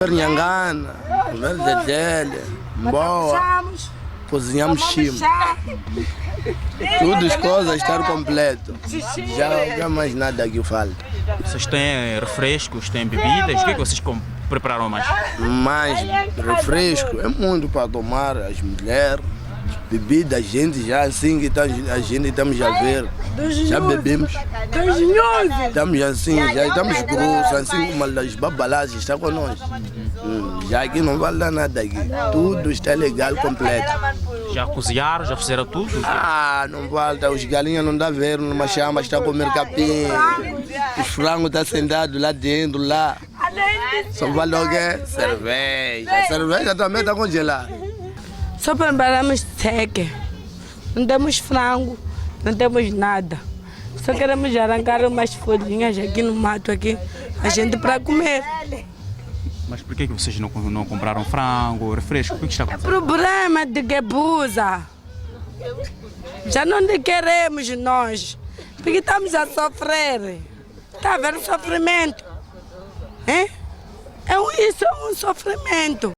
Nhangana, verdadela, boa, cozinhamos chimo. Tudo as coisas estar completo. Já não há mais nada que falta. Vocês têm refrescos, têm bebidas? O que é que vocês prepararam mais? Mais refresco é muito para tomar, as mulheres, bebida, a gente já assim que a gente estamos a ver. Já bebemos. Estamos assim, já estamos cruz, assim como as babalas está conosco. Já aqui não vale nada aqui. Tudo está legal, completo. Já cozinharam, já fizeram tudo? Não falta, os galinhas não dá ver numa chama, está a comer capim. Os frangos estão sentados lá dentro, lá. Só vale o quê? Cerveja. A cerveja também está congelada. Só preparamos seque. Não temos frango, não temos nada. Só queremos arrancar umas folhinhas aqui no mato, aqui, a gente para comer. Mas por que vocês não compraram frango, refresco? O que está acontecendo? Problema de que abusa. Já não queremos nós, porque estamos a sofrer. Está a ver o sofrimento? Isso é um sofrimento.